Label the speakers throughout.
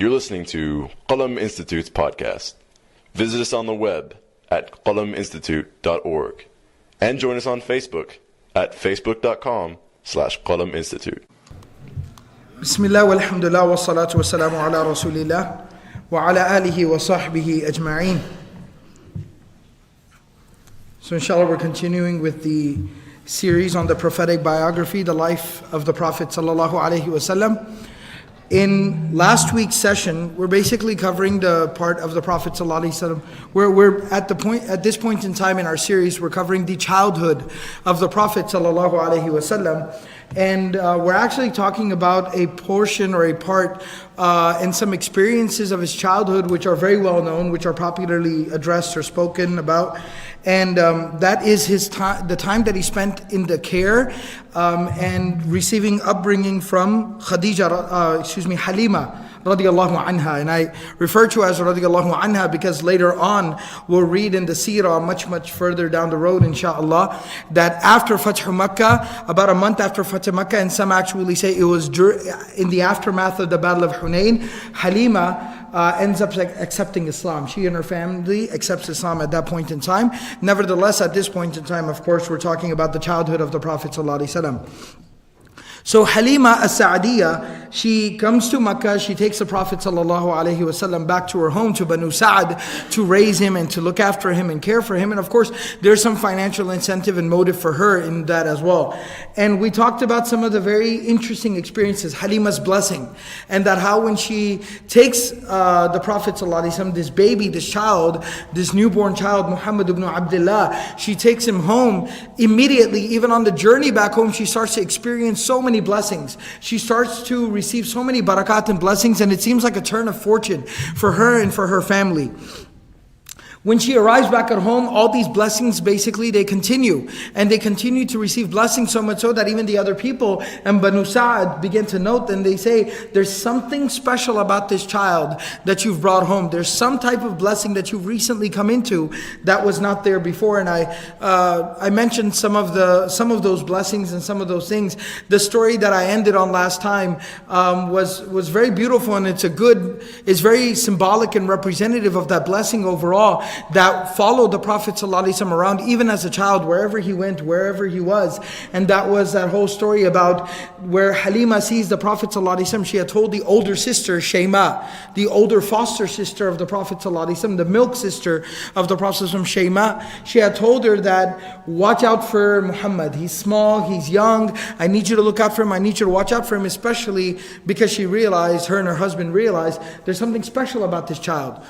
Speaker 1: You're listening to Qalam Institute's podcast. Visit us on the web at qalaminstitute.org and join us on Facebook at facebook.com/Qalam Institute.
Speaker 2: Bismillah walhamdulillah wa salatu wa salamu ala rasulillah wa ala alihi wa sahbihi ajma'een. So inshallah we're continuing with the series on the prophetic biography, the life of the Prophet sallallahu alaihi wasallam. In last week's session, we're basically covering the part of the Prophet sallallahu alaihi wasallam where we're at this point in time in our series, we're covering the childhood of the Prophet sallallahu alaihi wasallam. And we're actually talking about a portion or a part and some experiences of his childhood which are very well known, which are popularly addressed or spoken about. And that is his time, the time that he spent in the care and receiving upbringing from Halima radiallahu anha. And I refer to as radiallahu anha because later on we'll read in the Seerah much further down the road inshallah that after Fath Makkah, about a month after Fath Makkah, and some actually say it was in the aftermath of the Battle of Hunayn, Halima ends up accepting Islam. She and her family accepts Islam at that point in time. Nevertheless, at this point in time, of course, we're talking about the childhood of the Prophet ﷺ. So Halima as-Sa'diyah, she comes to Makkah, she takes the Prophet ﷺ back to her home, to Banu Sa'd, to raise him and to look after him and care for him. And of course, there's some financial incentive and motive for her in that as well. And we talked about some of the very interesting experiences, Halima's blessing, and that how when she takes the Prophet ﷺ, this baby, this child, this newborn child, Muhammad ibn Abdullah, she takes him home immediately. Even on the journey back home, she starts to experience so many blessings. She starts to receive so many barakat and blessings, and it seems like a turn of fortune for her and for her family. When she arrives back at home, all these blessings basically they continue. And they continue to receive blessings so much so that even the other people and Banu Sa'd begin to note, and they say, there's something special about this child that you've brought home. There's some type of blessing that you've recently come into that was not there before. And I mentioned some of those blessings and some of those things. The story that I ended on last time was very beautiful, and it's very symbolic and representative of that blessing overall that followed the Prophet ﷺ around even as a child, wherever he went, wherever he was. And that was that whole story about where Halima sees the Prophet ﷺ. She had told the older sister, Shayma, the older foster sister of the Prophet ﷺ, the milk sister of the Prophet ﷺ, Shayma. She had told her that, watch out for Muhammad. He's small, he's young. I need you to look out for him. I need you to watch out for him, especially because she realized, her and her husband realized, there's something special about this child.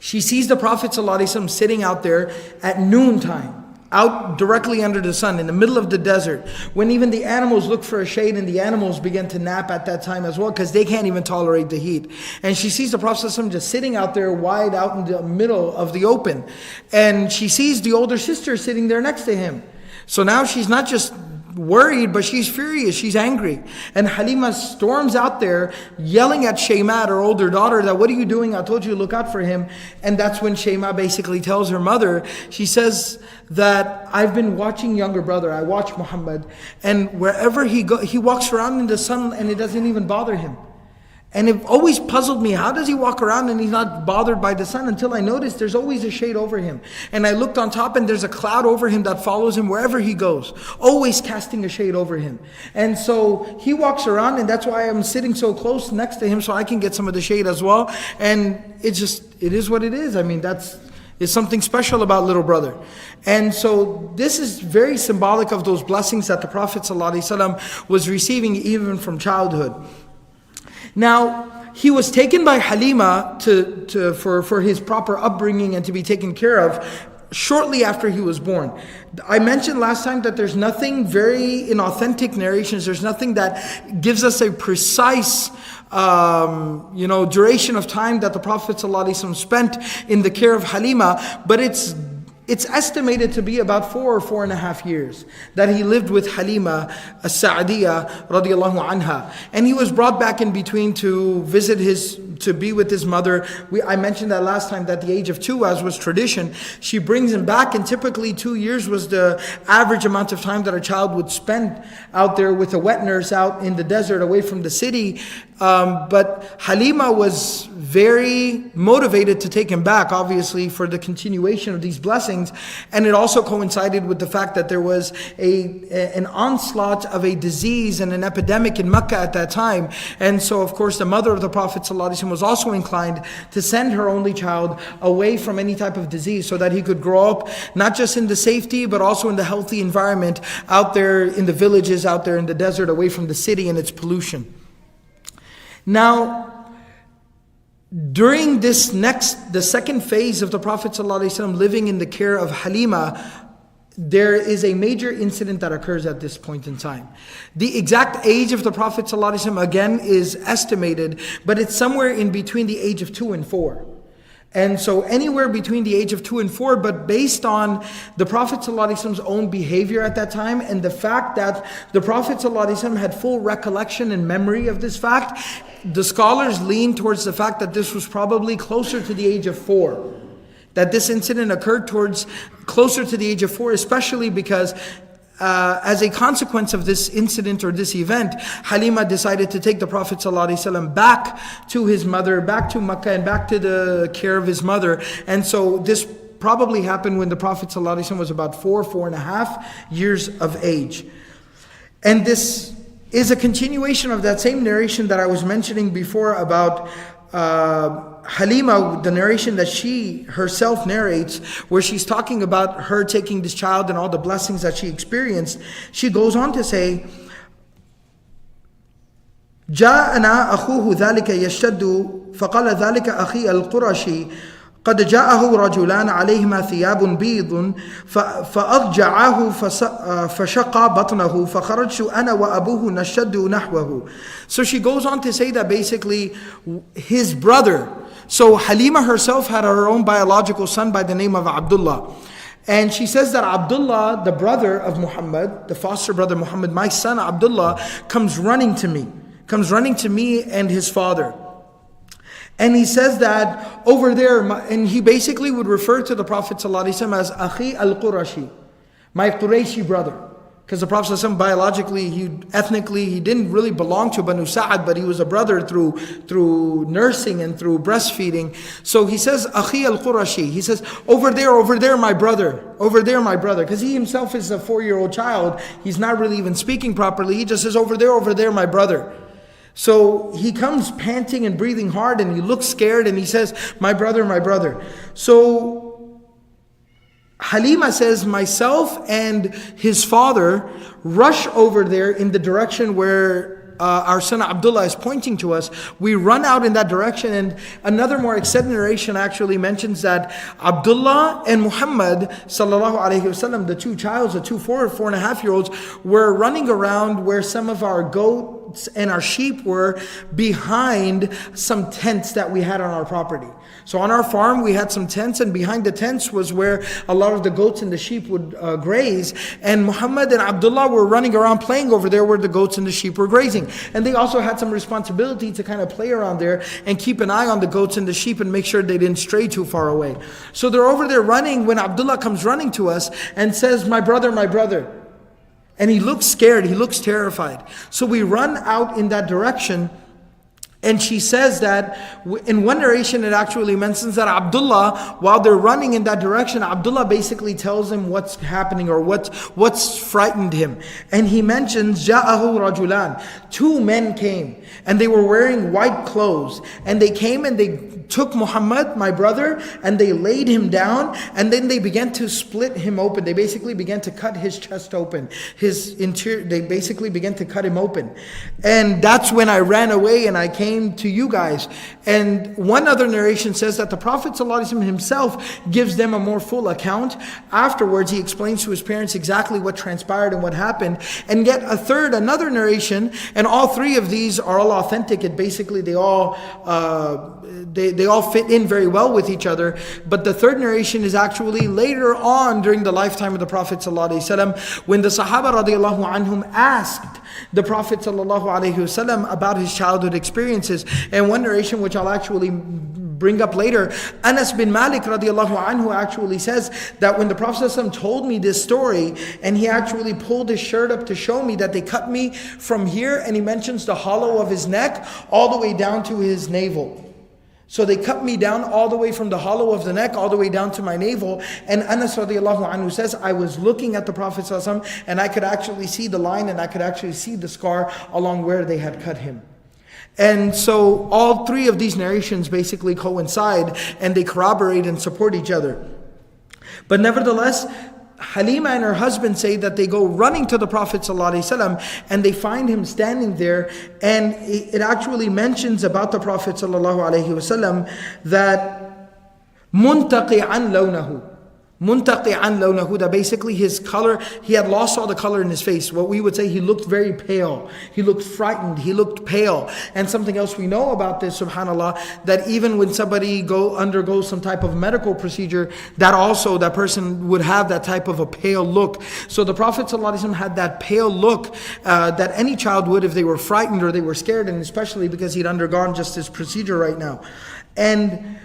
Speaker 2: She sees the Prophet ﷺ sitting out there at noontime, out directly under the sun, in the middle of the desert, when even the animals look for a shade, and the animals begin to nap at that time as well, because they can't even tolerate the heat. And she sees the Prophet ﷺ just sitting out there wide out in the middle of the open. And she sees the older sister sitting there next to him. So now she's not just worried, but she's furious, she's angry. And Halima storms out there yelling at Shayma, her older daughter, that, what are you doing? I told you to look out for him. And that's when Shayma basically tells her mother, she says that, I've been watching younger brother, I watch Muhammad, and wherever he goes, he walks around in the sun and it doesn't even bother him. And it always puzzled me, how does he walk around and he's not bothered by the sun, until I noticed there's always a shade over him. And I looked on top and there's a cloud over him that follows him wherever he goes, always casting a shade over him. And so he walks around, and that's why I'm sitting so close next to him so I can get some of the shade as well. And it is what it is. I mean, it's something special about little brother. And so this is very symbolic of those blessings that the Prophet ﷺ was receiving even from childhood. Now, he was taken by Halima for his proper upbringing and to be taken care of shortly after he was born. I mentioned last time that there's nothing in authentic narrations, there's nothing that gives us a precise duration of time that the Prophet ﷺ spent in the care of Halima, but it's estimated to be about 4 or 4.5 years that he lived with Halima as-Sa'diyah radiallahu anha. And he was brought back in between to visit to be with his mother. I mentioned that last time, that the age of 2, as was tradition, she brings him back, and typically 2 years was the average amount of time that a child would spend out there with a wet nurse out in the desert away from the city. But Halima was very motivated to take him back, obviously, for the continuation of these blessings. And it also coincided with the fact that there was an onslaught of a disease and an epidemic in Mecca at that time. And so, of course, the mother of the Prophet ﷺ was also inclined to send her only child away from any type of disease, so that he could grow up not just in the safety, but also in the healthy environment out there in the villages, out there in the desert, away from the city and its pollution. Now, during the second phase of the Prophet ﷺ living in the care of Halima, there is a major incident that occurs at this point in time. The exact age of the Prophet ﷺ again is estimated, but it's somewhere in between the age of 2 and 4. And so anywhere between the age of 2 and 4, but based on the Prophet ﷺ's own behavior at that time, and the fact that the Prophet ﷺ had full recollection and memory of this fact, the scholars lean towards the fact that this was probably closer to the age of 4. That this incident occurred closer to the age of 4, especially because as a consequence of this incident or this event, Halima decided to take the Prophet ﷺ back to his mother, back to Mecca, and back to the care of his mother. And so this probably happened when the Prophet ﷺ was about 4.5 years of age. And this is a continuation of that same narration that I was mentioning before about Halima, the narration that she herself narrates, where she's talking about her taking this child and all the blessings that she experienced. She goes on to say, جاءنا أخوه ذلك يشتد فقال ذلك أخي القرشي قد جاءه رجلان عليهما ثياب بيض فأضجعاه فشق بطنه فخرجت أنا وأبوه نشد نحوه. So she goes on to say that basically his brother, so Halima herself had her own biological son by the name of Abdullah. And she says that Abdullah, the brother of Muhammad, the foster brother Muhammad, my son Abdullah, comes running to me and his father. And he says that over there, and he basically would refer to the Prophet ﷺ as Akhi al-Qurashi, my Qurayshi brother. Because the Prophet ﷺ biologically, ethnically, he didn't really belong to Banu Sa'ad, but he was a brother through nursing and through breastfeeding. So he says, Akhi al-Qurashi. He says, over there, my brother. Over there, my brother. Because he himself is a 4-year-old child. He's not really even speaking properly. He just says, over there, my brother. So he comes panting and breathing hard, and he looks scared, and he says, my brother, my brother. So Halima says, myself and his father rush over there in the direction where our son Abdullah is pointing to us. We run out in that direction, and another more extended narration actually mentions that Abdullah and Muhammad sallallahu alaihi wasallam, the two 4.5-year-olds, were running around where some of our goats and our sheep were behind some tents that we had on our property. So on our farm we had some tents, and behind the tents was where a lot of the goats and the sheep would graze. And Muhammad and Abdullah were running around playing over there where the goats and the sheep were grazing. And they also had some responsibility to kind of play around there and keep an eye on the goats and the sheep and make sure they didn't stray too far away. So they're over there running when Abdullah comes running to us and says, my brother, my brother. And he looks scared, he looks terrified. So we run out in that direction. And she says that in one narration it actually mentions that Abdullah, while they're running in that direction, Abdullah basically tells him what's happening or what's frightened him. And he mentions, Ja'ahu rajulan, 2 men came, and they were wearing white clothes. And they came and they took Muhammad, my brother, and they laid him down, and then they began to split him open. They basically began to cut his chest open. His interior, they basically began to cut him open. And that's when I ran away and I came to you guys. And one other narration says that the Prophet ﷺ himself gives them a more full account. Afterwards, he explains to his parents exactly what transpired and what happened. And yet another narration, and all 3 of these are all authentic. It basically, they all fit in very well with each other. But the third narration is actually later on during the lifetime of the Prophet ﷺ, when the Sahaba radiallahu anhum asked the Prophet ﷺ about his childhood experiences. experiences. And one narration which I'll actually bring up later, Anas bin Malik radiallahu anhu actually says that when the Prophet ﷺ told me this story, and he actually pulled his shirt up to show me that they cut me from here, and he mentions the hollow of his neck all the way down to his navel. So they cut me down all the way from the hollow of the neck all the way down to my navel. And Anas radiallahu anhu says, I was looking at the Prophet ﷺ, and I could actually see the line, and I could actually see the scar along where they had cut him. And so all three of these narrations basically coincide, and they corroborate and support each other. But nevertheless, Halima and her husband say that they go running to the Prophet ﷺ, and they find him standing there, and it actually mentions about the Prophet ﷺ that muntaqi'an lawnahu. Muntaqi'an lawnahu, that basically his color, he had lost all the color in his face. What we would say, he looked very pale. He looked frightened. He looked pale. And something else we know about this, subhanAllah, that even when somebody undergoes some type of medical procedure, that person would have that type of a pale look. So the Prophet ﷺ had that pale look that any child would if they were frightened or they were scared, and especially because he'd undergone just this procedure right now. And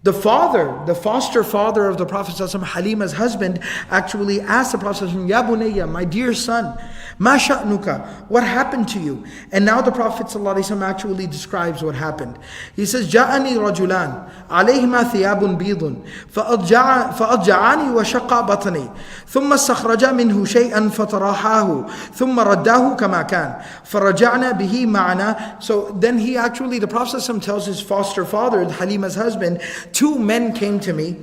Speaker 2: the foster father of the Prophet ﷺ, Halima's husband, actually asked the Prophet ﷺ, Ya bunayya, my dear son, ma sha'nuka, what happened to you? And now the Prophet ﷺ actually describes what happened. He says, Ja'ani rajulan, alayhima thiyabun bidun, fa'adja'ani wa shaqqa batani, thumma istakhraja minhu shay'an fatarahahu, thumma raddahu kama kan, faraja'na bihi ma'ana. So then the Prophet ﷺ tells his foster father, Halima's husband, 2 men came to me,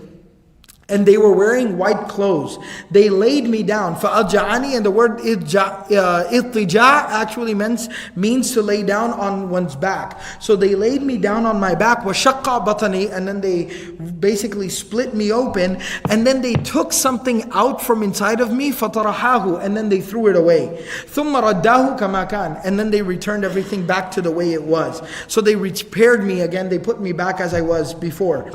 Speaker 2: and they were wearing white clothes. They laid me down. فَأَجَعَنِي, and the word ittija actually means to lay down on one's back. So they laid me down on my back, وَشَقَّ بَطَنِي, and then they basically split me open, and then they took something out from inside of me, فَطَرَحَاهُ, and then they threw it away. ثُمَّ رَدَّاهُ كَمَا كَانَ, and then they returned everything back to the way it was. So they repaired me again, they put me back as I was before.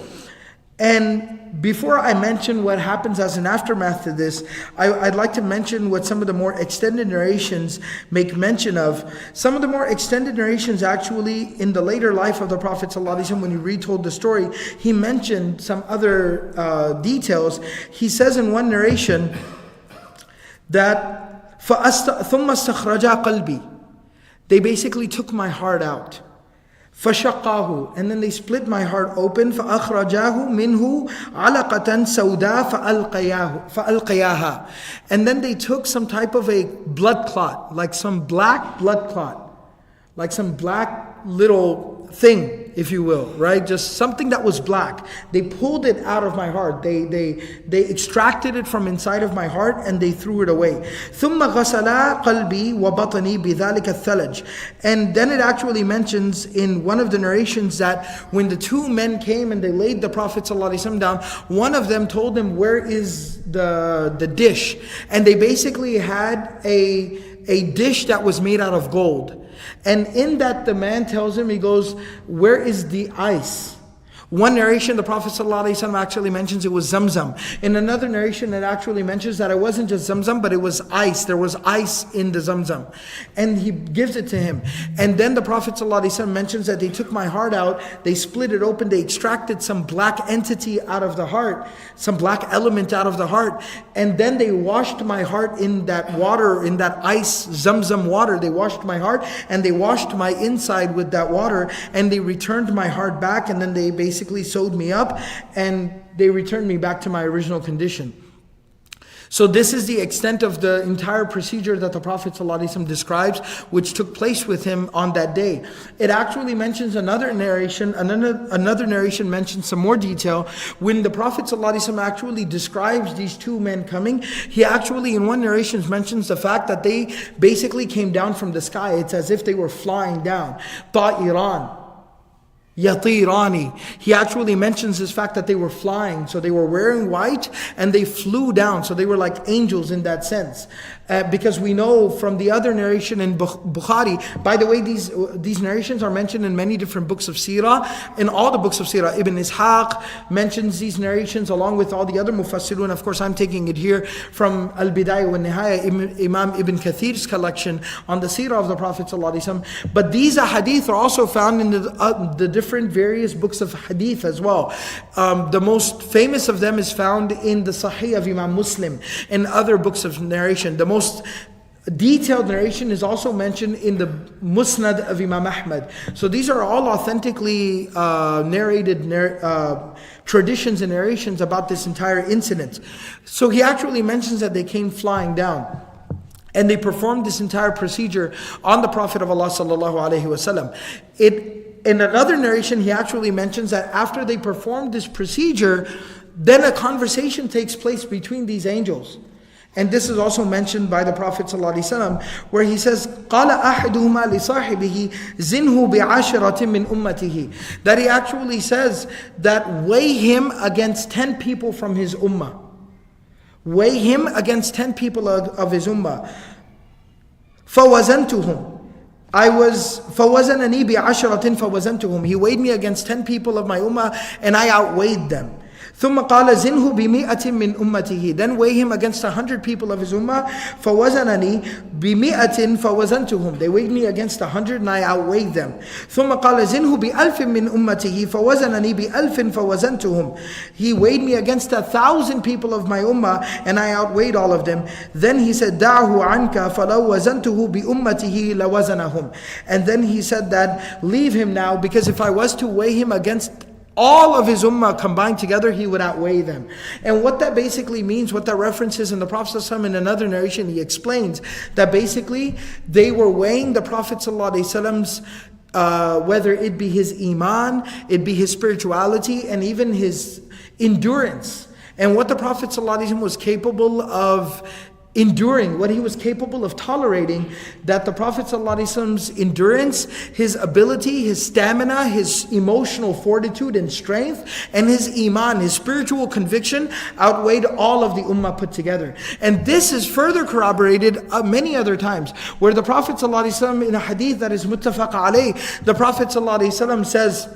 Speaker 2: And before I mention what happens as an aftermath to this, I'd like to mention what some of the more extended narrations make mention of. Some of the more extended narrations actually in the later life of the Prophet ﷺ, when he retold the story, he mentioned some other details. He says in one narration that ثُمَّ اسْتَخْرَجَا قَلْبِي, they basically took my heart out. فَشَقَّاهُ, and then they split my heart open. فَأَخْرَجَاهُ مِنْهُ عَلَقَةً سَوْدَى فَأَلْقَيَاهَا, and then they took some type of a blood clot, like some black blood clot, like some black little thing, if you will, right? Just something that was black. They pulled it out of my heart. They extracted it from inside of my heart, and they threw it away. ثُمَّ غَسَلَا قَلْبِي وَبَطَنِي بِذَلِكَ الثَّلَجِ, and then it actually mentions in one of the narrations that when the 2 men came and they laid the Prophet ﷺ down, one of them told him, where is the dish? And they basically had a dish that was made out of gold. And in that, the man tells him, he goes, where is the ice? One narration, the Prophet ﷺ actually mentions it was Zamzam. In another narration, it actually mentions that it wasn't just Zamzam, but it was ice. There was ice in the Zamzam. And he gives it to him. And then the Prophet ﷺ mentions that they took my heart out, they split it open, they extracted some black entity out of the heart, some black element out of the heart. And then they washed my heart in that water, in that ice, Zamzam water. They washed my heart, and they washed my inside with that water, and they returned my heart back, and then they basically sewed me up, and they returned me back to my original condition. So this is the extent of the entire procedure that the Prophet ﷺ describes, which took place with him on that day. It actually mentions another narration mentions some more detail. When the Prophet ﷺ actually describes these 2 men coming, he actually in one narration mentions the fact that they basically came down from the sky. It's as if they were flying down. Ta'iran. يَطِيرَانِ. He actually mentions this fact that they were flying. So they were wearing white and they flew down. So they were like angels in that sense. Because we know from the other narration in Bukhari, by the way, these narrations are mentioned in many different books of Seerah. In all the books of Seerah, Ibn Ishaq mentions these narrations along with all the other Mufassirun. Of course, I'm taking it here from Al-Bidayah wa Nihaya, Imam Ibn Kathir's collection on the Seerah of the Prophet ﷺ. But these hadith are also found in the different various books of hadith as well. The most famous of them is found in the Sahih of Imam Muslim and other books of narration. The most detailed narration is also mentioned in the Musnad of Imam Ahmad. So these are all authentically narrated traditions and narrations about this entire incident. So he actually mentions that they came flying down and they performed this entire procedure on the Prophet of Allah sallallahu alaihi wasallam. In another narration, he actually mentions that after they performed this procedure, then a conversation takes place between these angels. And this is also mentioned by the Prophet ﷺ, where he says, قَالَ أَحَدُهُمَا لِصَاحِبِهِ زِنْهُ بِعَشِرَةٍ مِّنْ أُمَّتِهِ. That he actually says that weigh him against 10 people from his ummah. Weigh him against 10 people of his ummah. فَوَزَنْتُهُمْ. فَوَزَنَنِي بِعَشِرَةٍ فَوَزَنْتُهُمْ. He weighed me against 10 people of my ummah and I outweighed them. ثم قال زنه بمئة من أمته. Then weigh him against 100 people of his ummah. فوزنني بمئة فوزنتهم. They weighed me against 100 and I outweighed them. ثم قال زنه بألف من أمته فوزنني بألف فوزنتهم. He weighed me against 1,000 people of my ummah and I outweighed all of them. Then he said دعه عنك فلو وزنته بأمته لوزنهم. And then he said that leave him now, because if I was to weigh him against all of his ummah combined together, he would outweigh them. And what that basically means, what that reference is in the Prophet ﷺ, in another narration, he explains that basically they were weighing the Prophet ﷺ's whether it be his iman, it be his spirituality, and even his endurance. And what the Prophet ﷺ was capable of enduring, what he was capable of tolerating, that the Prophet ﷺ's endurance, his ability, his stamina, his emotional fortitude and strength, and his iman, his spiritual conviction outweighed all of the ummah put together. And this is further corroborated many other times, where the Prophet ﷺ, in a hadith that is muttafaq alayh, the Prophet ﷺ says,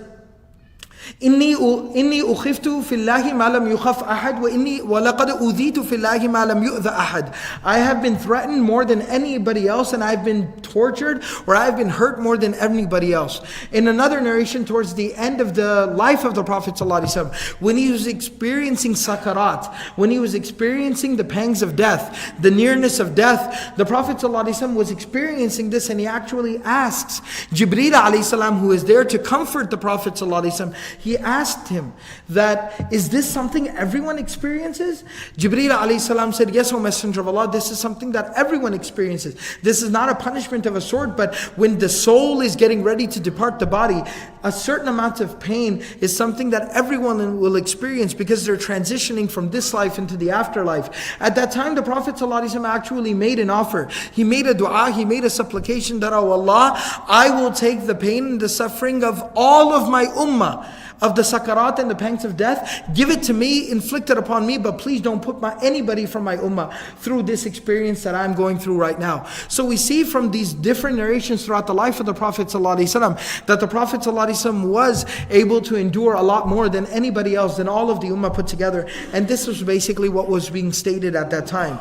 Speaker 2: إني أخفت في الله ما لم يخف أحد ولقد أوذيت في الله ما لم يؤذ أحد. I have been threatened more than anybody else, and I've been tortured, or I've been hurt more than anybody else. In another narration towards the end of the life of the Prophet ﷺ, when he was experiencing sakarat, when he was experiencing the pangs of death, the nearness of death, the Prophet ﷺ was experiencing this, and he actually asks Jibreel alayhi salam, who is there to comfort the Prophet ﷺ, he asked him that, is this something everyone experiences? Jibreel alayhi salam said, yes, O Messenger of Allah, this is something that everyone experiences. This is not a punishment of a sort, but when the soul is getting ready to depart the body, a certain amount of pain is something that everyone will experience, because they're transitioning from this life into the afterlife. At that time, the Prophet ﷺ actually made an offer. He made a dua, he made a supplication that, oh Allah, I will take the pain and the suffering of all of my ummah, of the sakarat and the pangs of death. Give it to me, inflict it upon me, but please don't put anybody from my ummah through this experience that I'm going through right now. So we see from these different narrations throughout the life of the Prophet ﷺ that the Prophet ﷺ was able to endure a lot more than anybody else, than all of the ummah put together. And this was basically what was being stated at that time.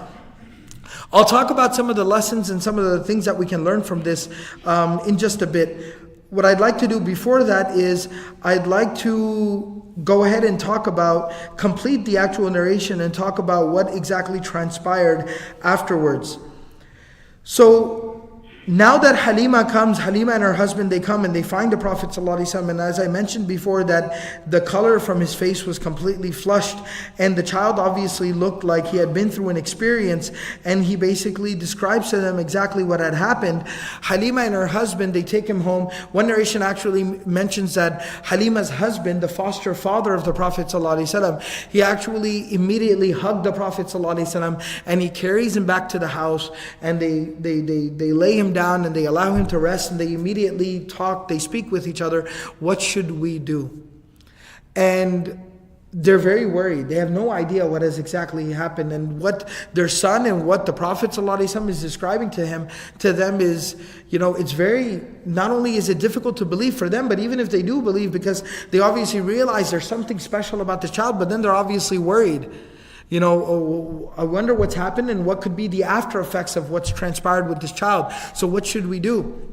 Speaker 2: I'll talk about some of the lessons and some of the things that we can learn from this in just a bit. What I'd like to do before that is, I'd like to go ahead and complete the actual narration and talk about what exactly transpired afterwards. So, now that Halima and her husband, they come and they find the Prophet ﷺ, and as I mentioned before, that the color from his face was completely flushed, and the child obviously looked like he had been through an experience, and he basically describes to them exactly what had happened. Halima and her husband, they take him home. One narration actually mentions that Halima's husband, the foster father of the Prophet ﷺ, he actually immediately hugged the Prophet ﷺ, and he carries him back to the house, and they lay him him down and they allow him to rest and they immediately talk, they speak with each other. What should we do? And they're very worried. They have no idea what has exactly happened, and what their son and what the Prophet ﷺ is describing to them is, it's very, not only is it difficult to believe for them, but even if they do believe, because they obviously realize there's something special about the child, but then they're obviously worried. Oh, I wonder what's happened and what could be the after effects of what's transpired with this child. So what should we do?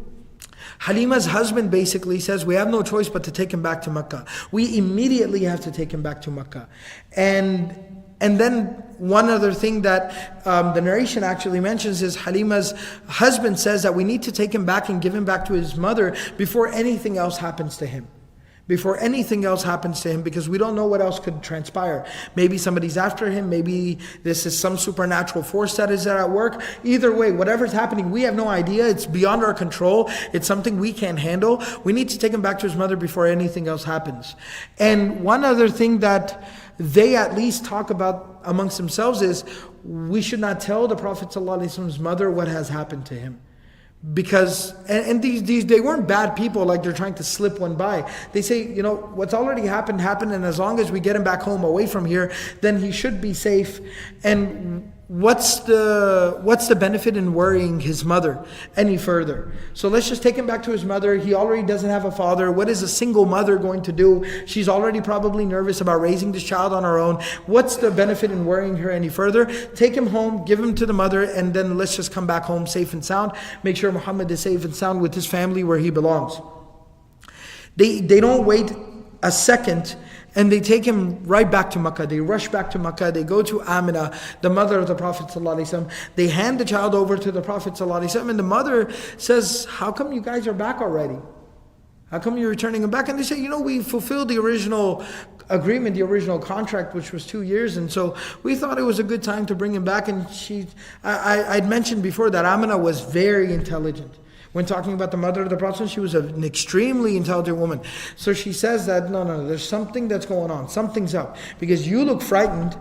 Speaker 2: Halima's husband basically says, we have no choice but to take him back to Mecca. We immediately have to take him back to Mecca. And then one other thing that the narration actually mentions is Halima's husband says that we need to take him back and give him back to his mother before anything else happens to him. Before anything else happens to him, because we don't know what else could transpire. Maybe somebody's after him, maybe this is some supernatural force that is at work. Either way, whatever's happening, we have no idea. It's beyond our control. It's something we can't handle. We need to take him back to his mother before anything else happens. And one other thing that they at least talk about amongst themselves is, we should not tell the Prophet ﷺ's mother what has happened to him. Because, and these they weren't bad people like they're trying to slip one by. They say, what's already happened, and as long as we get him back home away from here, then he should be safe. And what's the benefit in worrying his mother any further? So let's just take him back to his mother. He already doesn't have a father. What is a single mother going to do? She's already probably nervous about raising this child on her own. What's the benefit in worrying her any further? Take him home, give him to the mother, and then let's just come back home safe and sound. Make sure Muhammad is safe and sound with his family where he belongs. They don't wait a second, and they take him right back to Makkah. They rush back to Makkah. They go to Amina, the mother of the Prophet ﷺ. They hand the child over to the Prophet ﷺ, and the mother says, how come you guys are back already? How come you're returning him back? And they say, we fulfilled the original agreement, the original contract, which was 2 years, and so we thought it was a good time to bring him back. And I'd mentioned before that Amina was very intelligent. When talking about the mother of the Prophet, she was an extremely intelligent woman. So she says that, no, there's something that's going on. Something's up. Because you look frightened.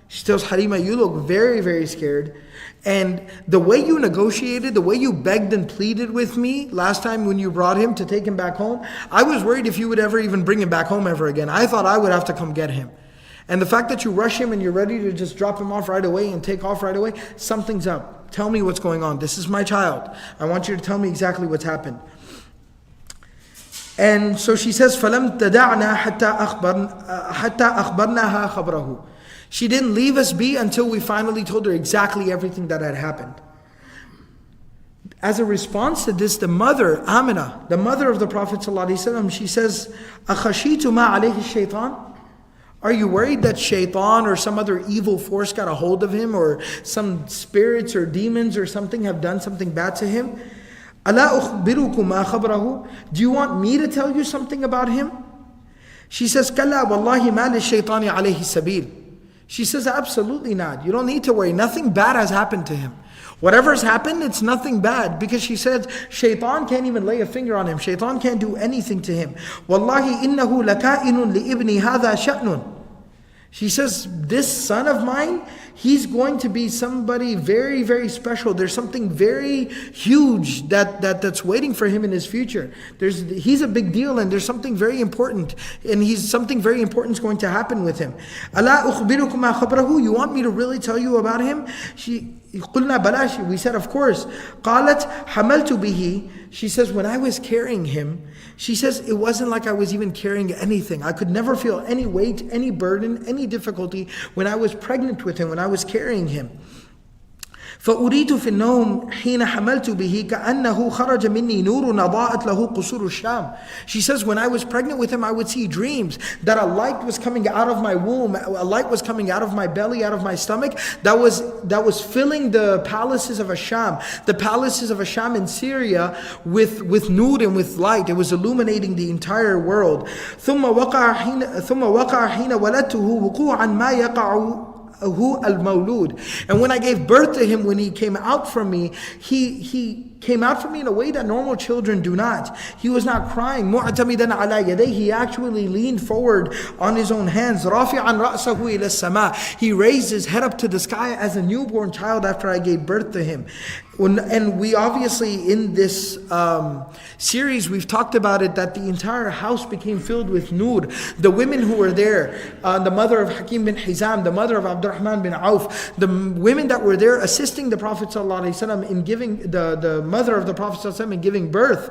Speaker 2: She tells Halima, you look very, very scared. And the way you negotiated, the way you begged and pleaded with me last time when you brought him to take him back home, I was worried if you would ever even bring him back home ever again. I thought I would have to come get him. And the fact that you rush him and you're ready to just drop him off right away and take off right away, something's up. Tell me what's going on. This is my child. I want you to tell me exactly what's happened. And so she says, فَلَمْ تَدَعْنَا حَتَّى أَخْبَرْنَاهَا خَبْرَهُ. She didn't leave us be until we finally told her exactly everything that had happened. As a response to this, the mother, Amina, the mother of the Prophet ﷺ, she says, أَخَشِيتُ مَا عَلَيْهِ الشَّيْطَانِ. Are you worried that shaitan or some other evil force got a hold of him, or some spirits or demons or something have done something bad to him? أَلَا أُخْبِرُكُمْ مَا خَبْرَهُ. Do you want me to tell you something about him? She says, كَلَّا وَاللَّهِ مَا لِلشَّيْطَانِ عَلَيْهِ السَّبِيلِ. She says, absolutely not. You don't need to worry. Nothing bad has happened to him. Whatever's happened, it's nothing bad. Because she said, shaitan can't even lay a finger on him. Shaitan can't do anything to him. Wallahi innahu lakainun li ibni hadha sha'nun. She says, this son of mine, he's going to be somebody very, very special. There's something very huge that's waiting for him in his future. He's a big deal, and there's something very important. And something very important is going to happen with him. أَلَا أُخْبِرُكُمْ مَا خَبْرَهُ. You want me to really tell you about him? قُلْنَا بَلَا. We said, of course. قَالَتْ حَمَلْتُ بِهِ. She says, when I was carrying him, she says, it wasn't like I was even carrying anything. I could never feel any weight, any burden, any difficulty when I was pregnant with him, when I was carrying him. فأريد في النوم حين حملت به كأنه خرج مني نور أضاءت له قصور الشام. She says, when I was pregnant with him, I would see dreams that a light was coming out of my womb, a light was coming out of my belly, out of my stomach, that was filling the palaces of Asham, the palaces of Asham in Syria with nur and with light. It was illuminating the entire world. ثم وقع حين ولدته وقوعا ما يقع al-mawlud. And when I gave birth to him, when he came out from me, he came out from me in a way that normal children do not. He was not crying. مُعْتَمِدًا عَلَى يَدَيْهِ. He actually leaned forward on his own hands. رَافِعًا رَأْسَهُ إِلَى السَّمَاءِ. He raised his head up to the sky as a newborn child after I gave birth to him. And we obviously, in this series, we've talked about it, that the entire house became filled with nur. The women who were there, the mother of Hakim bin Hizam, the mother of Abdurrahman bin Auf, the women that were there assisting the Prophet ﷺ in giving, the mother of the Prophet ﷺ in giving birth,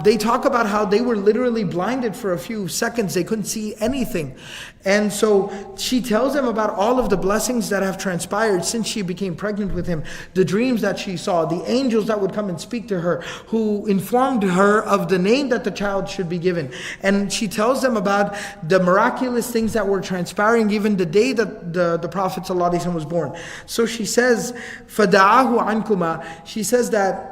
Speaker 2: they talk about how they were literally blinded for a few seconds. They couldn't see anything. And so she tells them about all of the blessings that have transpired since she became pregnant with him, the dreams that she saw, the angels that would come and speak to her, who informed her of the name that the child should be given. And she tells them about the miraculous things that were transpiring even the day that the Prophet ﷺ was born. So she says, فَدَعَاهُ عَنْكُمَا. She says that,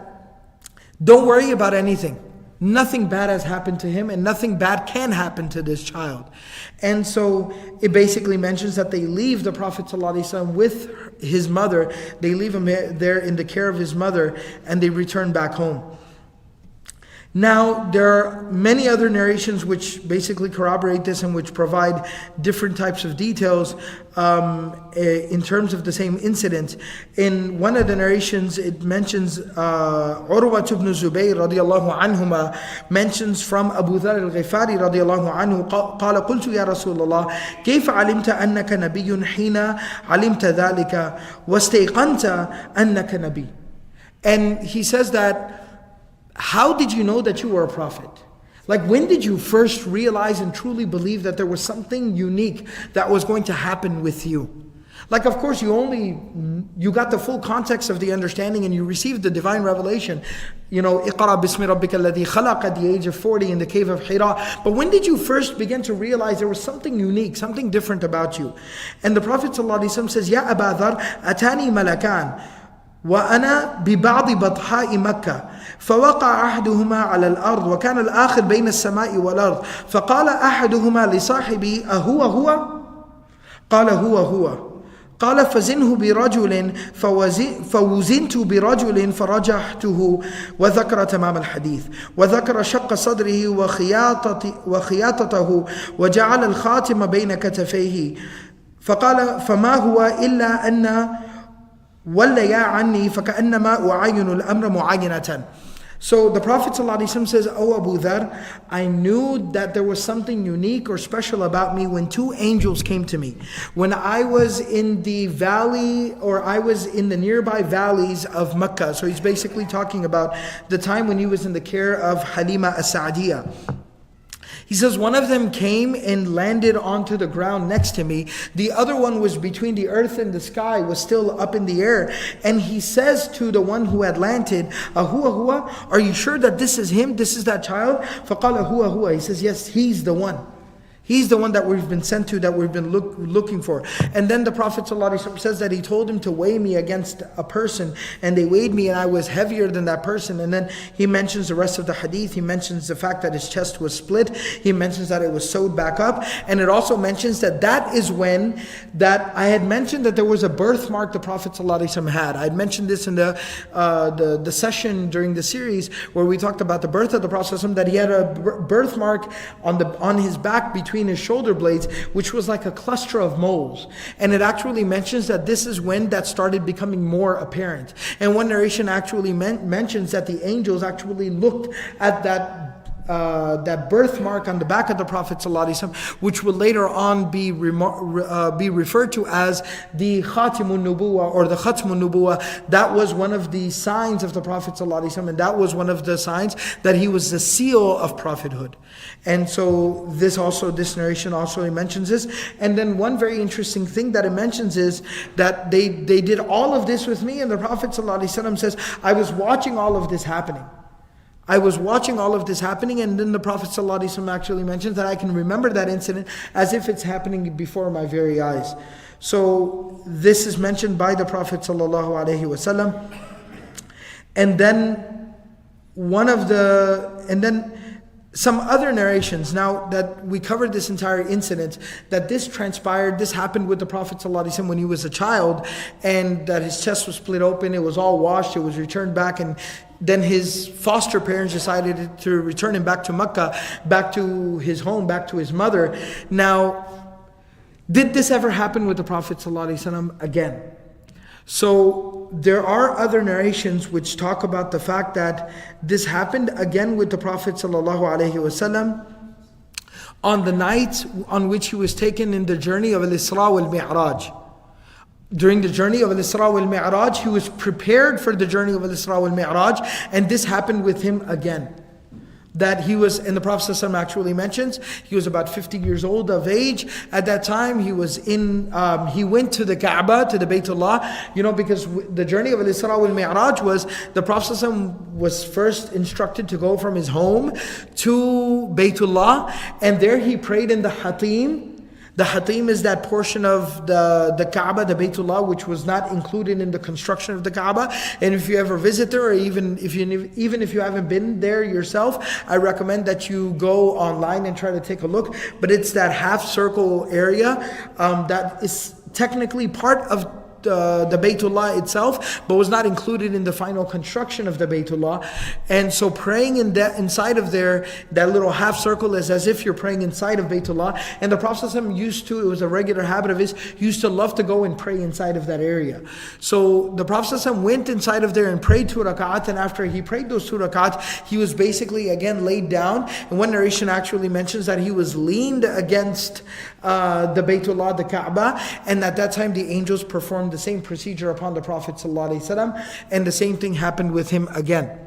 Speaker 2: don't worry about anything. Nothing bad has happened to him, and nothing bad can happen to this child. And so it basically mentions that they leave the Prophet ﷺ with his mother. They leave him there in the care of his mother, and they return back home. Now, there are many other narrations which basically corroborate this and which provide different types of details in terms of the same incident. In one of the narrations, it mentions Urwa ibn Zubayr radiallahu anhuma mentions from Abu Dharr al-Ghifari radiallahu anhu قال قلت يا رسول الله كيف علمت أنك نبي حين علمت ذلك واستيقنت أنك نبي. And he says that, how did you know that you were a prophet? Like, when did you first realize and truly believe that there was something unique that was going to happen with you? Like, of course, you got the full context of the understanding and you received the divine revelation. You know, اقرأ باسم ربك الذي خلق at the age of 40 in the cave of Hira. But when did you first begin to realize there was something unique, something different about you? And the Prophet ﷺ says, يا أبا ذر أتاني ملكان وأنا ببعض بطحاء مكة فوقع أحدهما على الأرض وكان الآخر بين السماء والأرض فقال أحدهما لصاحبي أهو هو؟ قال هو قال فزنه برجل فوزنت برجل فرجحته وذكر تمام الحديث وذكر شق صدره وخياطته وجعل الخاتم بين كتفيه فقال فما هو إلا أن وَلَّيَا عَنِّي فَكَأَنَّمَا أُعَيِّنُ الْأَمْرَ مُعَيِّنَةً. So the Prophet ﷺ says, "O Abu Dharr, I knew that there was something unique or special about me when two angels came to me. When I was in the valley, or I was in the nearby valleys of Mecca." So he's basically talking about the time when he was in the care of Halima as-Sa'diyah. He says, one of them came and landed onto the ground next to me. The other one was between the earth and the sky, was still up in the air. And he says to the one who had landed, "Ahuwa, are you sure that this is him? This is that child?" فَقَالَ هُوَ. He says, yes, he's the one. He's the one that we've been sent to, that we've been looking for. And then the Prophet ﷺ says that he told him to weigh me against a person, and they weighed me and I was heavier than that person. And then he mentions the rest of the hadith. He mentions the fact that his chest was split. He mentions that it was sewed back up. And it also mentions that that is when that I had mentioned that there was a birthmark the Prophet ﷺ had. I had mentioned this in the session during the series where we talked about the birth of the Prophet ﷺ, that he had a birthmark on his back between his shoulder blades, which was like a cluster of moles. And it actually mentions that this is when that started becoming more apparent. And one narration actually mentions that the angels actually looked at that birthmark on the back of the Prophet ﷺ, which will later on be referred to as the Khatimun Nubuwa or the Khatmun Nubuwa. That was one of the signs of the Prophet ﷺ, and that was one of the signs that he was the seal of prophethood. And so this narration also mentions this. And then one very interesting thing that it mentions is that they did all of this with me, and the Prophet ﷺ says, I was watching all of this happening. And then the Prophet ﷺ actually mentions that I can remember that incident as if it's happening before my very eyes. So this is mentioned by the Prophet ﷺ. And then some other narrations, now that we covered this entire incident, that this transpired, this happened with the Prophet ﷺ when he was a child, and that his chest was split open, it was all washed, it was returned back, and then his foster parents decided to return him back to Mecca, back to his home, back to his mother. Now, did this ever happen with the Prophet ﷺ again? So there are other narrations which talk about the fact that this happened again with the Prophet ﷺ on the night on which he was taken in the journey of Al-Isra wal-Mi'raj. During the journey of Al-Isra wal-Mi'raj, he was prepared for the journey of Al-Isra wal-Mi'raj, and this happened with him again. That he was, and the Prophet ﷺ actually mentions, he was about 50 years old of age. At that time, he was he went to the Kaaba, to the Baytullah, because the journey of Al-Isra wal-Mi'raj was, the Prophet ﷺ was first instructed to go from his home to Baytullah, and there he prayed in the Hatim. The Hatim is that portion of the Kaaba, the Baytullah, which was not included in the construction of the Kaaba. And if you ever visit there, or even if you haven't been there yourself, I recommend that you go online and try to take a look. But it's that half circle area that is technically part of the Baytullah itself, but was not included in the final construction of the Baytullah. And so praying inside of there, that little half circle, is as if you're praying inside of Baytullah. And the Prophet ﷺ it was a regular habit of his, used to love to go and pray inside of that area. So the Prophet ﷺ went inside of there and prayed 2 rak'at, and after he prayed those 2 rak'at, he was basically again laid down. And one narration actually mentions that he was leaned against the Baytullah, the Kaaba, and at that time the angels performed the same procedure upon the Prophet ﷺ, and the same thing happened with him again.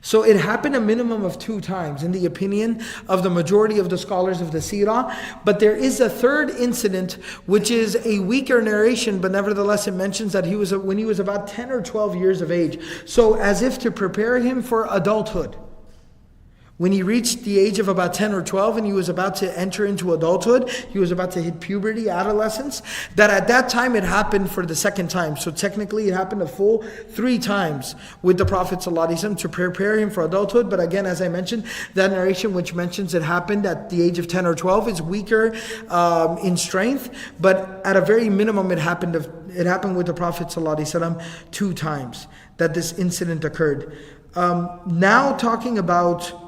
Speaker 2: So it happened a minimum of 2 times in the opinion of the majority of the scholars of the Seerah. But there is a third incident which is a weaker narration, but nevertheless it mentions that when he was about 10 or 12 years of age. So as if to prepare him for adulthood. When he reached the age of about 10 or 12 and he was about to enter into adulthood, he was about to hit puberty, adolescence, that at that time it happened for the second time. So technically it happened a full 3 times with the Prophet ﷺ to prepare him for adulthood. But again, as I mentioned, that narration which mentions it happened at the age of 10 or 12 is weaker in strength. But at a very minimum, it happened with the Prophet ﷺ 2 times that this incident occurred. Now talking about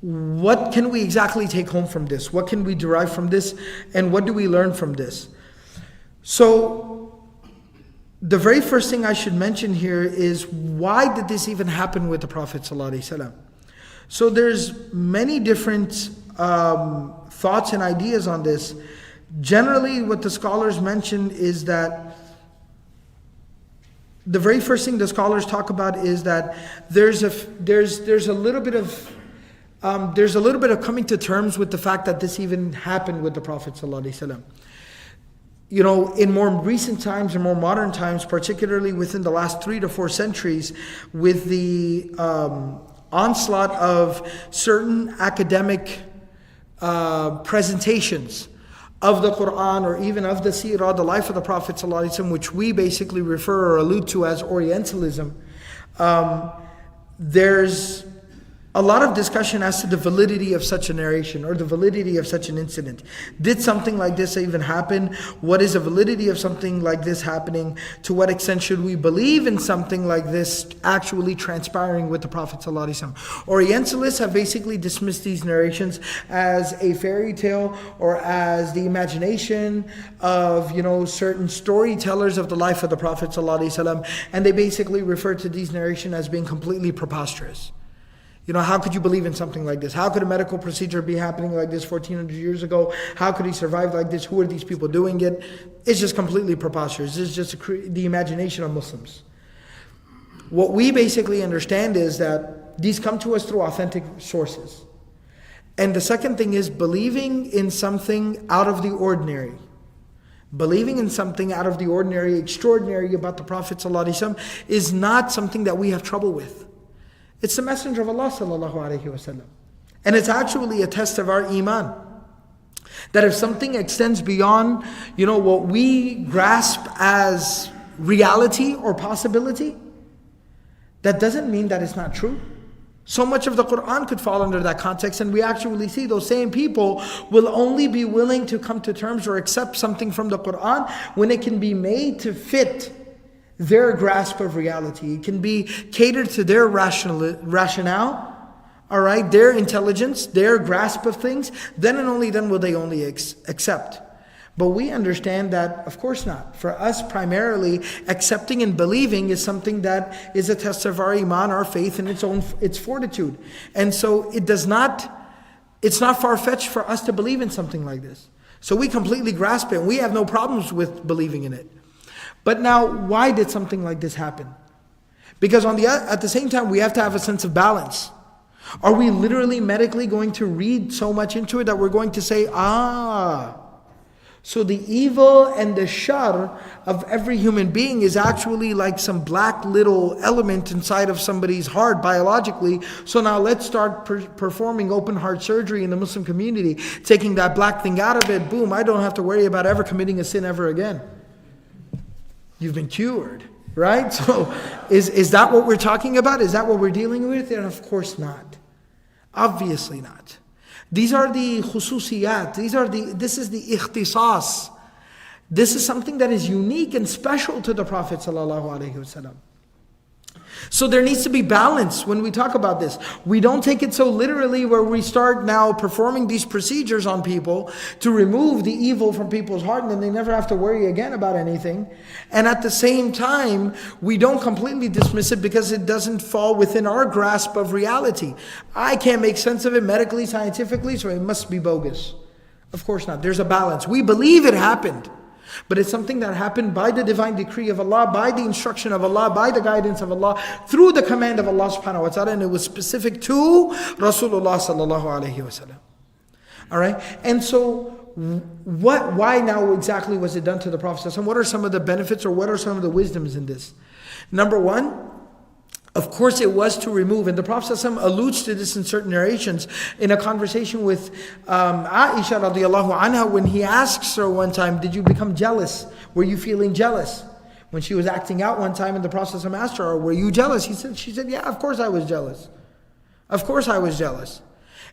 Speaker 2: what can we exactly take home from this? What can we derive from this? And what do we learn from this? So, the very first thing I should mention here is, why did this even happen with the Prophet ﷺ? So there's many different thoughts and ideas on this. Generally, what the scholars mention is that the very first thing the scholars talk about is that there's a little bit of coming to terms with the fact that this even happened with the Prophet ﷺ. In more recent times and more modern times, particularly within the last 3 to 4 centuries, with the onslaught of certain academic presentations of the Quran or even of the Seerah, the life of the Prophet ﷺ, which we basically refer or allude to as Orientalism, there's a lot of discussion as to the validity of such a narration or the validity of such an incident. Did something like this even happen? What is the validity of something like this happening? To what extent should we believe in something like this actually transpiring with the Prophet ﷺ? Orientalists have basically dismissed these narrations as a fairy tale or as the imagination of certain storytellers of the life of the Prophet ﷺ, and they basically refer to these narrations as being completely preposterous. How could you believe in something like this? How could a medical procedure be happening like this 1400 years ago? How could he survive like this? Who are these people doing it? It's just completely preposterous. It's just the imagination of Muslims. What we basically understand is that these come to us through authentic sources. And the second thing is believing in something out of the ordinary. Believing in something out of the ordinary, extraordinary about the Prophet ﷺ is not something that we have trouble with. It's the Messenger of Allah sallallahu alaihi wasallam. And it's actually a test of our iman. That if something extends beyond, what we grasp as reality or possibility, that doesn't mean that it's not true. So much of the Quran could fall under that context, and we actually see those same people will only be willing to come to terms or accept something from the Quran when it can be made to fit their grasp of reality. It can be catered to their rationale, all right, their intelligence, their grasp of things. Then and only then will they only accept. But we understand that, of course not. For us, primarily, accepting and believing is something that is a test of our iman, our faith, and its fortitude. And so it's not far-fetched for us to believe in something like this. So we completely grasp it, and we have no problems with believing in it. But now, why did something like this happen? Because at the same time, we have to have a sense of balance. Are we literally medically going to read so much into it that we're going to say, so the evil and the shar of every human being is actually like some black little element inside of somebody's heart biologically. So now let's start performing open heart surgery in the Muslim community, taking that black thing out of it. Boom, I don't have to worry about ever committing a sin ever again. You've been cured, right? So is that what we're talking about? Is that what we're dealing with? And of course not. Obviously not. These are the khususiyat. This is the ikhtisas. This is something that is unique and special to the Prophet ﷺ. So there needs to be balance when we talk about this. We don't take it so literally where we start now performing these procedures on people to remove the evil from people's heart, and then they never have to worry again about anything. And at the same time, we don't completely dismiss it because it doesn't fall within our grasp of reality. I can't make sense of it medically, scientifically, so it must be bogus. Of course not. There's a balance. We believe it happened. But it's something that happened by the divine decree of Allah, by the instruction of Allah, by the guidance of Allah, through the command of Allah subhanahu wa ta'ala, and it was specific to Rasulullah sallallahu alayhi wa sallam. Alright? And so, why now exactly was it done to the Prophet? What are some of the benefits or what are some of the wisdoms in this? Number one, of course it was to remove, and the Prophet ﷺ alludes to this in certain narrations in a conversation with Aisha radiallahu anha when he asks her one time, did you become jealous? Were you feeling jealous? When she was acting out one time and the Prophet ﷺ asked her, were you jealous? She said, yeah, of course I was jealous. Of course I was jealous.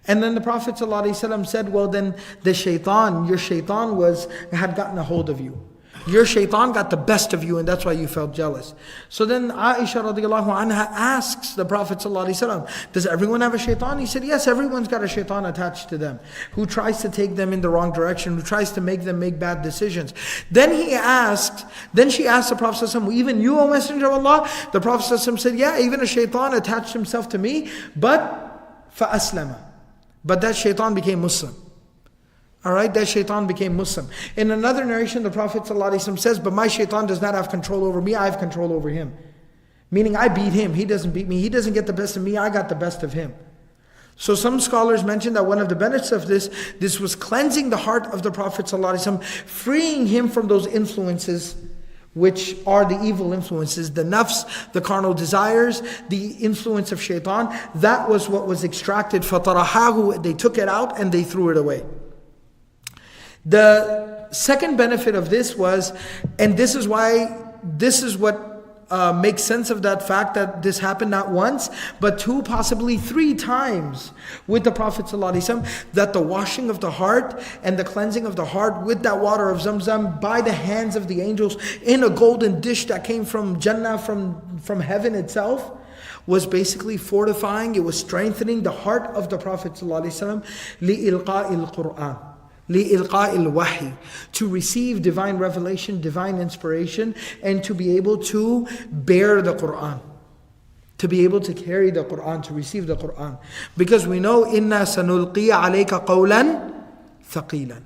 Speaker 2: And then the Prophet ﷺ said, well then your shaitan had gotten a hold of you. Your shaitan got the best of you and that's why you felt jealous. So then Aisha radiallahu anha asks the Prophet ﷺ, does everyone have a shaitan? He said, yes, everyone's got a shaitan attached to them who tries to take them in the wrong direction, who tries to make them make bad decisions. Then she asked the Prophet ﷺ, even you, O Messenger of Allah? The Prophet ﷺ said, yeah, even a shaitan attached himself to me, but فَأَسْلَمَ. But that shaitan became Muslim. Alright, that shaitan became Muslim. In another narration, the Prophet ﷺ says, but my shaitan does not have control over me, I have control over him. Meaning I beat him, he doesn't beat me, he doesn't get the best of me, I got the best of him. So some scholars mention that one of the benefits of this was cleansing the heart of the Prophet ﷺ, freeing him from those influences which are the evil influences, the nafs, the carnal desires, the influence of shaitan. That was what was extracted. فَطَرَحَاهُ, they took it out and they threw it away. The second benefit of this was, and this is what makes sense of that fact that this happened not once, but two, possibly three times with the Prophet ﷺ, that the washing of the heart and the cleansing of the heart with that water of Zamzam by the hands of the angels in a golden dish that came from Jannah, from heaven itself, was basically fortifying, it was strengthening the heart of the Prophet ﷺ, لِإِلْقَاءِ الْقُرْآنِ, لِإِلْقَاءِ الْوَحِي, to receive divine revelation, divine inspiration, and to be able to bear the Qur'an, to be able to carry the Qur'an, to receive the Qur'an. Because we know, إِنَّا سَنُلْقِي عَلَيْكَ قَوْلًا ثَقِيلًا.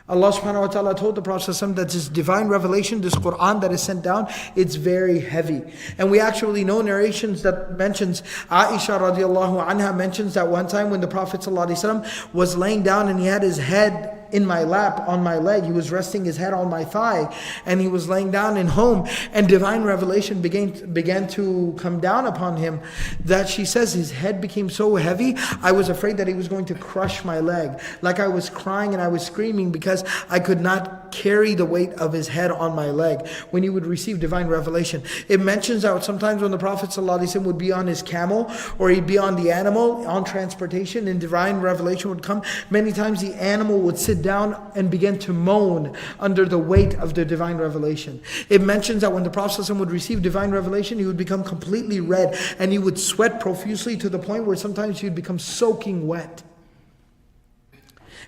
Speaker 2: Allah subhanahu wa ta'ala told the Prophet ﷺ that this divine revelation, this Qur'an that is sent down, it's very heavy. And we actually know narrations that mentions, Aisha radiallahu anha mentions that one time when the Prophet ﷺ was laying down and he had his head in my lap, on my leg, he was resting his head on my thigh, and he was laying down in home, and divine revelation began to come down upon him, that she says his head became so heavy, I was afraid that he was going to crush my leg. Like I was crying and I was screaming because I could not carry the weight of his head on my leg when he would receive divine revelation. It mentions that sometimes when the Prophet ﷺ would be on his camel or he'd be on the animal, on transportation, and divine revelation would come, many times the animal would sit down and begin to moan under the weight of the divine revelation. It mentions that when the Prophet ﷺ would receive divine revelation, he would become completely red and he would sweat profusely to the point where sometimes he would become soaking wet.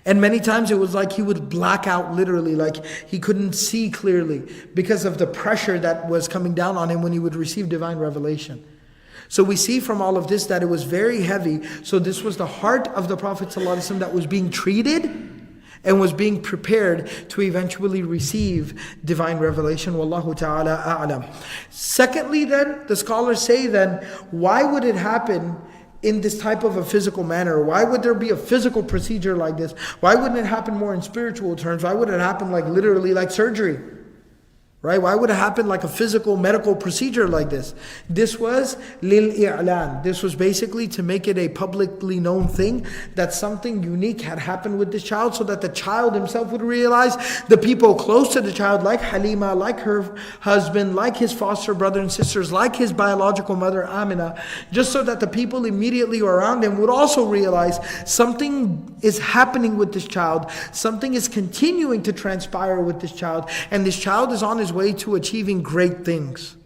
Speaker 2: And many times it was like he would black out literally, like he couldn't see clearly because of the pressure that was coming down on him when he would receive divine revelation. So we see from all of this that it was very heavy. So this was the heart of the Prophet ﷺ that was being treated and was being prepared to eventually receive divine revelation. Wallahu ta'ala a'lam. Secondly then, the scholars say then, why would it happen in this type of a physical manner? Why would there be a physical procedure like this? Why wouldn't it happen more in spiritual terms? Why would it happen like literally like surgery? Right? Why would it happen like a physical medical procedure like this? This was lil-i'lan. This was basically to make it a publicly known thing that something unique had happened with this child, so that the child himself would realize, the people close to the child, like Halima, like her husband, like his foster brother and sisters, like his biological mother Amina, just so that the people immediately around him would also realize something is happening with this child, something is continuing to transpire with this child, and this child is on his way to achieving great things.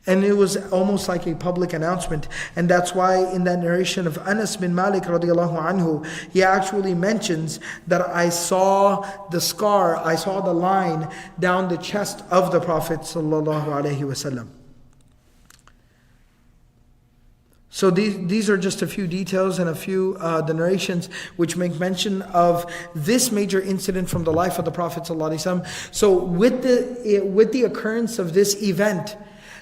Speaker 2: And it was almost like a public announcement. And that's why in that narration of Anas bin Malik radiallahu anhu, he actually mentions that I saw the scar, I saw the line down the chest of the Prophet sallallahu alaihi wasallam. So these are just a few details and a few the narrations which make mention of this major incident from the life of the Prophet ﷺ. So with the occurrence of this event,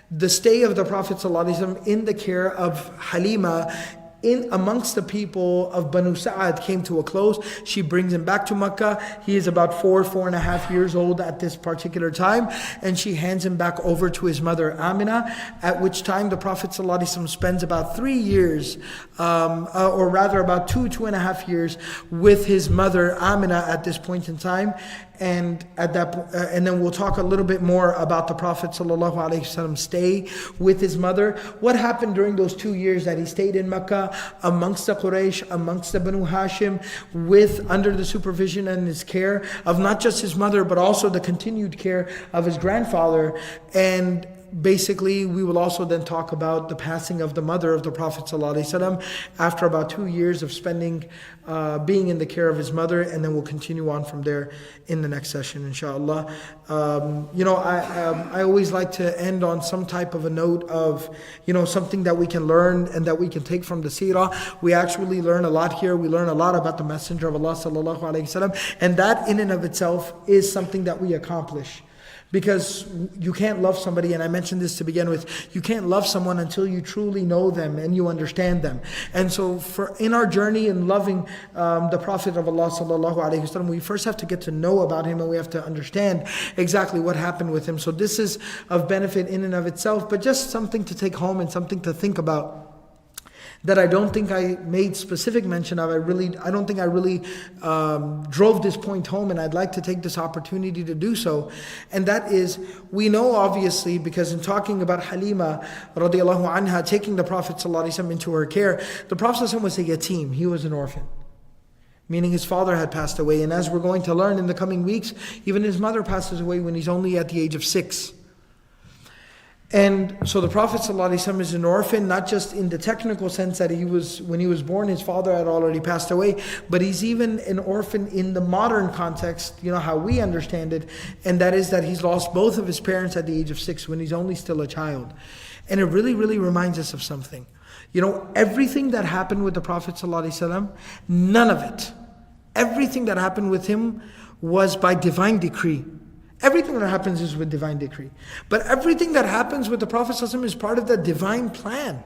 Speaker 2: the stay of the Prophet ﷺ in the care of Halima in amongst the people of Banu Sa'ad came to a close. She brings him back to Makkah. He is about 4.5 years old at this particular time, and she hands him back over to his mother Amina, at which time the Prophet ﷺ spends about 3 years, or rather about 2.5 years with his mother Amina at this point in time. And at that, and then we'll talk a little bit more about the Prophet ﷺ stay with his mother. What happened during those 2 years that he stayed in Mecca, amongst the Quraysh, amongst the Banu Hashim, under the supervision and his care of not just his mother, but also the continued care of his grandfather. And basically, we will also then talk about the passing of the mother of the Prophet ﷺ after about 2 years of spending, being in the care of his mother, and then we'll continue on from there in the next session, inshallah. I always like to end on some type of a note of, something that we can learn and that we can take from the seerah. We actually learn a lot here. We learn a lot about the Messenger of Allah sallallahu alaihi wasallam, and that in and of itself is something that we accomplish. Because you can't love somebody, and I mentioned this to begin with, you can't love someone until you truly know them and you understand them. And so in our journey in loving the Prophet of Allah sallallahu alaihi wasallam, we first have to get to know about him, and we have to understand exactly what happened with him. So this is of benefit in and of itself, but just something to take home and something to think about, that I don't think I made specific mention of. I don't think I really drove this point home, and I'd like to take this opportunity to do so. And that is, we know obviously, because in talking about Halima radiallahu anha taking the Prophet ﷺ into her care, the Prophet ﷺ was a yatim, he was an orphan. Meaning his father had passed away, and as we're going to learn in the coming weeks, even his mother passes away when he's only at the age of 6. And so the Prophet ﷺ is an orphan, not just in the technical sense that when he was born, his father had already passed away, but he's even an orphan in the modern context, how we understand it, and that is that he's lost both of his parents at the age of 6 when he's only still a child. And it really, really reminds us of something. Everything that happened with the Prophet ﷺ, none of it, everything that happened with him was by divine decree. Everything that happens is with divine decree. But everything that happens with the Prophet ﷺ is part of the divine plan.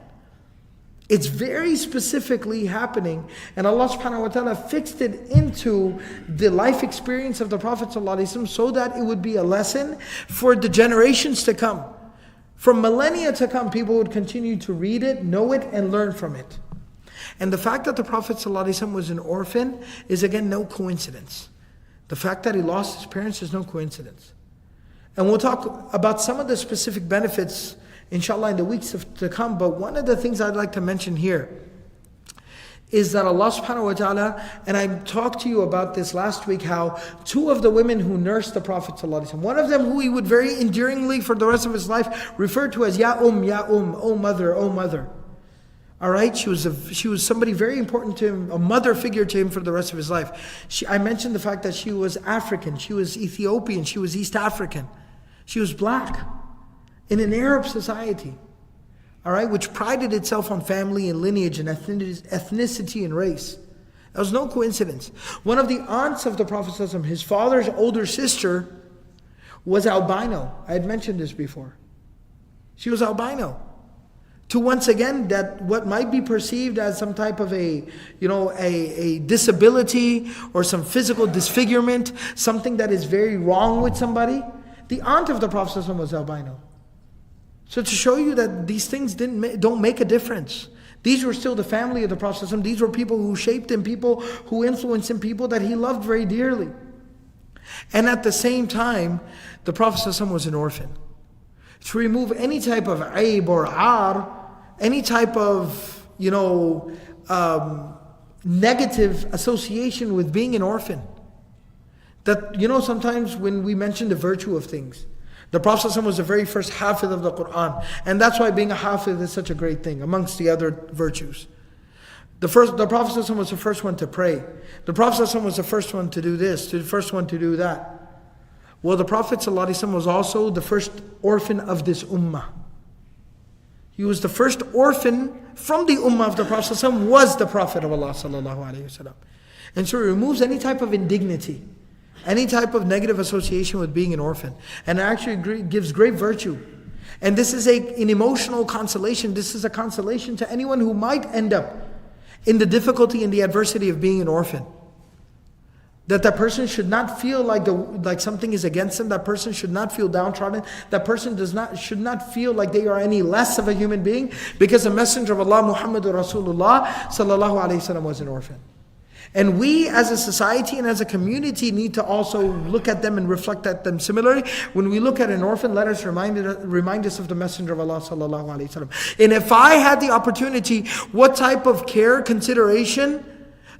Speaker 2: It's very specifically happening. And Allah subhanahu wa ta'ala fixed it into the life experience of the Prophet ﷺ so that it would be a lesson for the generations to come. For millennia to come, people would continue to read it, know it, and learn from it. And the fact that the Prophet ﷺ was an orphan is again no coincidence. The fact that he lost his parents is no coincidence. And we'll talk about some of the specific benefits, inshallah, in the weeks to come. But one of the things I'd like to mention here is that Allah subhanahu wa ta'ala, and I talked to you about this last week, how two of the women who nursed the Prophet ﷺ, one of them who he would very endearingly for the rest of his life refer to as Ya oh mother, oh mother. Alright, she was somebody very important to him, a mother figure to him for the rest of his life. I mentioned the fact that she was African, she was Ethiopian, she was East African. She was black in an Arab society. Alright, which prided itself on family and lineage and ethnicity and race. That was no coincidence. One of the aunts of the Prophet ﷺ, his father's older sister, was albino. I had mentioned this before. She was albino. To once again, that what might be perceived as some type of a disability or some physical disfigurement, something that is very wrong with somebody, the aunt of the Prophet ﷺ was albino. So to show you that these things don't make a difference. These were still the family of the Prophet ﷺ. These were people who shaped him, people who influenced him, people that he loved very dearly. And at the same time, the Prophet ﷺ was an orphan. To remove any type of aib or ar, any type of, negative association with being an orphan. That, sometimes when we mention the virtue of things, the Prophet ﷺ was the very first hafiz of the Quran. And that's why being a hafiz is such a great thing, amongst the other virtues. The Prophet ﷺ was the first one to pray. The Prophet ﷺ was the first one to do this, the first one to do that. Well, the Prophet ﷺ was also the first orphan of this ummah. He was the first orphan from the ummah of the Prophet ﷺ, was the Prophet of Allah ﷺ. And so it removes any type of indignity, any type of negative association with being an orphan. And it actually gives great virtue. And this is an emotional consolation. This is a consolation to anyone who might end up in the difficulty and the adversity of being an orphan. That person should not feel like something is against them. That person should not feel downtrodden. That person should not feel like they are any less of a human being, because the Messenger of Allah, Muhammadur Rasulullah sallallahu alaihi wasallam, was an orphan. And we as a society and as a community need to also look at them and reflect at them similarly. When we look at an orphan, let us remind us of the Messenger of Allah sallallahu alaihi wasallam. And if I had the opportunity, what type of care, consideration,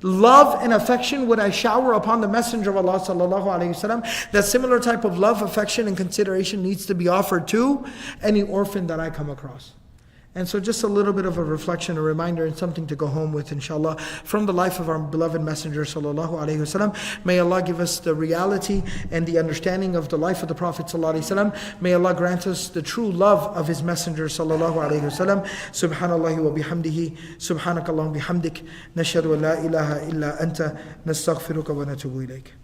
Speaker 2: love and affection would I shower upon the Messenger of Allah sallallahu alaihi wasallam? That similar type of love, affection and consideration needs to be offered to any orphan that I come across. And so just a little bit of a reflection, a reminder, and something to go home with, inshallah, from the life of our beloved Messenger sallallahu alaihi wasallam. May Allah give us the reality and the understanding of the life of the Prophet sallallahu alaihi wasallam. May Allah grant us the true love of His Messenger sallallahu alaihi wasallam. Subhanallahi wa bihamdihi, subhanakallahum bihamdik, nashhadu an la ilaha illa anta, nastaghfiruka wa natubu ilayk.